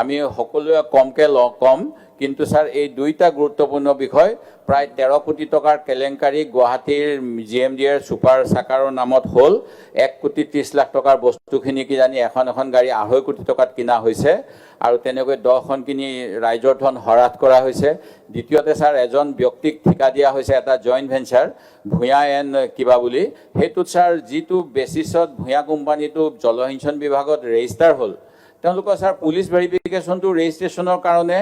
আমি সকলোৱে কমকৈ কম, কিন্তু স্যাৰ এই দুইটা গুৰুত্বপূৰ্ণ বিষয়, প্ৰায় 13 কোটি টকাৰ কেলেংকাৰী গুৱাহাটীৰ GMDৰ ছুপাৰ চাকাৰৰ নামত হ'ল। 1 কোটি 30 লাখ টকাৰ বস্তুখিনি কিজানি এখন গাড়ী 2.5 কোটি টকাত কিনা হৈছে, আৰু তেনেকৈ 10খন কিনি ৰাইজৰ ধন হৰাট কৰা হৈছে। দ্বিতীয়তে স্যাৰ এজন ব্যক্তিক ঠিকা দিয়া হৈছে এটা জইণ্ট ভেঞ্চাৰ ভূঞা এণ্ড কিবা বুলি, সেইটোত স্যাৰ যিটো বেচিছত ভূঞা কোম্পানীটো জলসিঞ্চন বিভাগত ৰেজিষ্টাৰ হ'ল, তেওঁলোকৰ স্যাৰ পুলিচ ভেৰিফিকেশ্যনটো ৰেজিষ্ট্ৰেশ্যনৰ কাৰণে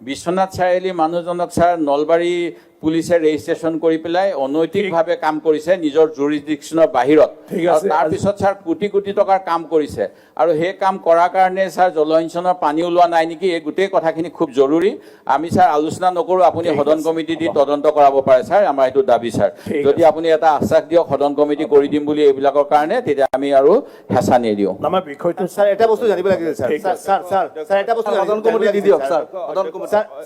বিশ্বনাথ চাৰিআলি মানুহজনক স্যাৰ নলবাৰী পুলিচে ৰেজিষ্ট্ৰেশ্যন কৰি পেলাই অনৈতিকভাৱে কাম কৰিছে নিজৰ জুৰিডিকশ্যনৰ বাহিৰত। তাৰপিছত স্যাৰ কোটি কোটি টকাৰ কাম কৰিছে, আৰু সেই কাম কৰাৰ কাৰণে স্যাৰ জলসিঞ্চনৰ পানী ওলোৱা নাই নেকি, এই গোটেই কথাখিনি খুব জৰুৰী। আমি স্যাৰ আলোচনা নকৰোঁ, আপুনি সদন কমিটি দি তদন্ত কৰাব পাৰে স্যাৰ, আমাৰ এইটো দাবী স্যাৰ। যদি আপুনি এটা আশ্বাস দিয়ক সদন কমিটি কৰি দিম বুলি এইবিলাকৰ কাৰণে, তেতিয়া আমি আৰু হেঁচা নিদিওঁ। আমাৰ বিষয়টো স্যাৰ এটা বস্তু জানিব লাগিছিল স্যাৰ, স্যাৰ এটা বস্তু সদন কমিটি দি দিয়ক স্যাৰ,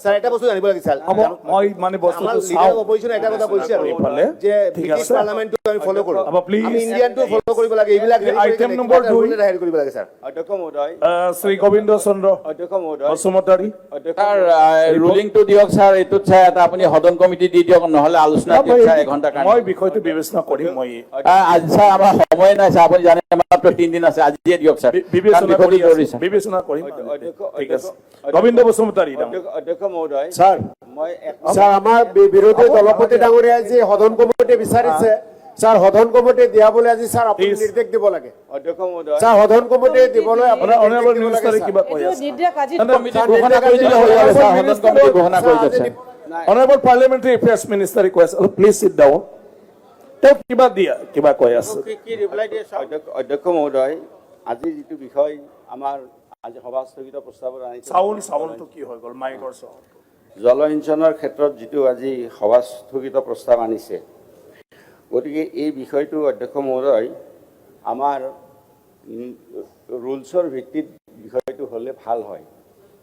স্যাৰ এটা বস্তু জানিব লাগিছিল। মই মানে বস্তুটো অপজিশন এটা কথা কৈছে আৰু যে ব্ৰিটিছ পাৰ্লামেণ্টটো আমি ফলো কৰোঁ, আমি ইণ্ডিয়ানটো ফলো কৰিব লাগে, এইবিলাক আইটেম নম্বৰ 2 হেৰি কৰিব লাগে স্যাৰ। অধ্যক্ষ মহোদয়, শ্ৰী গোবিন্দ চন্দ্ৰ অধ্যক্ষ মহোদয়, বসুমতাৰী স্যাৰ ৰুলিংটো দিয়ক স্যাৰ, এইটোত স্যাৰ এটা আপুনি সদন কমিটি দি দিয়ক, নহ'লে আলোচনা দিয়ক স্যাৰ 1 ঘণ্টাৰ কাৰণে। মই বিষয়টো বিবেচনা কৰিম। মই আজি স্যাৰ আমাৰ সময় নাই স্যাৰ, আপুনি জানে মাত্ৰ 3 দিন আছে, আজিয়ে দিয়ক স্যাৰ, বিবেচনা কৰিম। ঠিক আছে, গোবিন্দ বসুমতাৰী। অধ্যক্ষ মহোদয়, স্যাৰ মই স্যাৰ আমাৰ বিৰোধী দলপতি ডাঙৰীয়াই যি সদন কমিটি বিচাৰিছে স্যাৰ, সদন কমিটি দিয়াবলৈ আজি স্যাৰ আপুনি নিৰ্দেশ দিব লাগে। অধ্যক্ষ মহোদয়, স্যাৰ সদন কমিটি দিবলৈ আপোনাৰ অনাৰেবল মিনিষ্টাৰে কিবা কৈ আছে। ঘোষণা কৰি দিলে হৈ যাব স্যাৰ, সদন কমিটি ঘোষণা কৰি দিয়ক স্যাৰ। অনাৰেবল পাৰ্লিয়ামেণ্টাৰী এফেয়াৰ্ছ মিনিষ্টাৰে কৈ আছে, প্লিজ চিট ডাউন। তেওঁ কিবা কৈ আছে। কি ৰিপ্লাই দিয়ে স্যাৰ? অধ্যক্ষ মহোদয়, আজি যিটো বিষয় আমাৰ আজি সভা স্থগিত প্ৰস্তাৱত আনিছে, চাউণ্ডটো কি হৈ গ'ল মাইকৰ চাউণ্ড। জলসিঞ্চনৰ ক্ষেত্ৰত যিটো আজি সভা স্থগিত প্ৰস্তাৱ আনিছে, গতিকে এই বিষয়টো অধ্যক্ষ মহোদয় আমাৰ ৰুলছৰ ভিত্তিত বিষয়টো হ'লে ভাল হয়।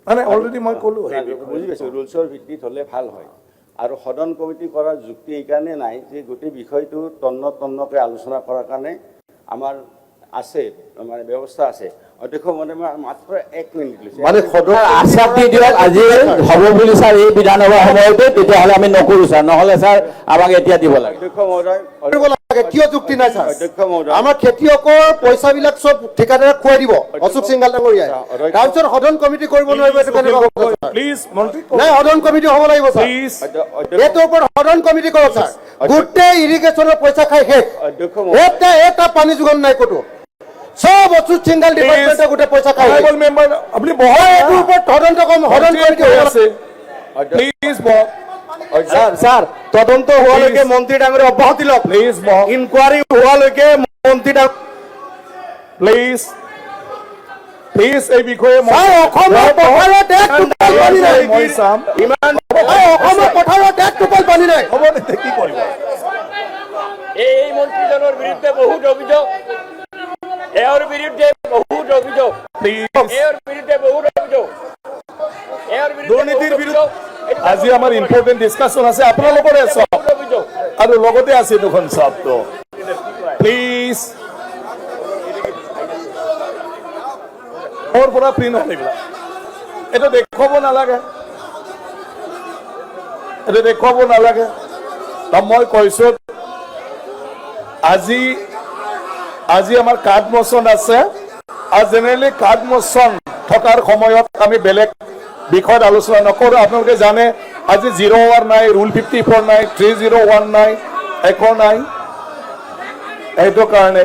মানে অলৰেডি মই ক'লোঁ, বুজি পাইছোঁ, ৰুলছৰ ভিত্তিত হ'লে ভাল হয়। আৰু সদন কমিটি কৰাৰ যুক্তি এইকাৰণে নাই যে গোটেই বিষয়টো তন্নকৈ আলোচনা কৰাৰ কাৰণে আমাৰ আছে, মানে ব্যৱস্থা আছে। অধ্যক্ষ মহোদয়, মাত্ৰ 1 মিনিট লৈছে, মানে আশ্বাস দি দিয়ক আজি হ'ব বুলি স্যাৰ এই বিধানসভা সময়তে, তেতিয়াহ'লে আমি নকৰোঁ স্যাৰ, নহ'লে স্যাৰ আমাক এতিয়া দিব লাগে। অধ্যক্ষ মহোদয়, কিয় যুক্তি নাই স্যাৰ? অধ্যক্ষ মহোদয়, আমাৰ খেতিয়কৰ পইচাবিলাক চব ঠিকাদাৰক খুৱাই দিব অশোক সিংঘাল ডাঙৰীয়াই, তাৰপিছত সদন কমিটি কৰিব নোৱাৰিব, এইটো কেনেকুৱা কথা? প্লিজ মন্ত্ৰী নাই, সদন কমিটি হ'ব লাগিব স্যাৰ, প্লিজ। এইটোৰ ওপৰত সদন কমিটি কৰক স্যাৰ। গোটেই ইৰিগেশ্যনৰ পইচা খাই শেষ, অধ্যক্ষ মহোদয়, এটা পানী যোগান নাই ক'তো, সব অশোক সিংঘাল ডিপাৰ্টমেণ্টে গোটেই পইচা খাই শেষ। মেম্বাৰ আপুনি বহাই এইটোৰ ওপৰত সদন কমিটি আছে, প্লিজ স্যাৰ তদন্ত হোৱালৈকে মন্ত্ৰী ডাঙৰীয়া অব্যাহতি লওক, প্লিজ ইনকুৱাৰী হোৱালৈকে মন্ত্ৰী প্লিজ এই বিষয়ে অসমৰ পথাৰত এক টোপাল পানী নাই, মই চাম। অসমৰ পথাৰত এক টোপাল পানী নাই। হ'ব নে কি কৰিব? এই মন্ত্ৰীজনৰ বিৰুদ্ধে বহুত অভিযোগ, এওঁৰ বিৰুদ্ধে বহুত অভিযোগ, এওঁৰ বিৰুদ্ধে বহুত অভিযোগ, দুৰ্নীতিৰ বিৰুদ্ধে আজি আমাৰ ইম্পৰ্টেণ্ট ডিছকাশ্যন আছে, আপোনালোকৰে চব অভিযোগ। আৰু লগতে আছে দুখন চবটো। প্লিজ মোৰ পৰা ফ্ৰী নহয়, এইবিলাক এইটো দেখুৱাব নালাগে, মই কৈছো আজি আমাৰ কাৰ্ড মোচন আছে, আৰু জেনেৰেলি কাৰ্ড মোচন থকাৰ সময়ত আমি বেলেগ বিষয়ত আলোচনা নকৰোঁ। আপোনালোকে জানে আজি 0 নাই, ৰুল 54 নাই, 30(1) নাই, একো নাই, সেইটো কাৰণে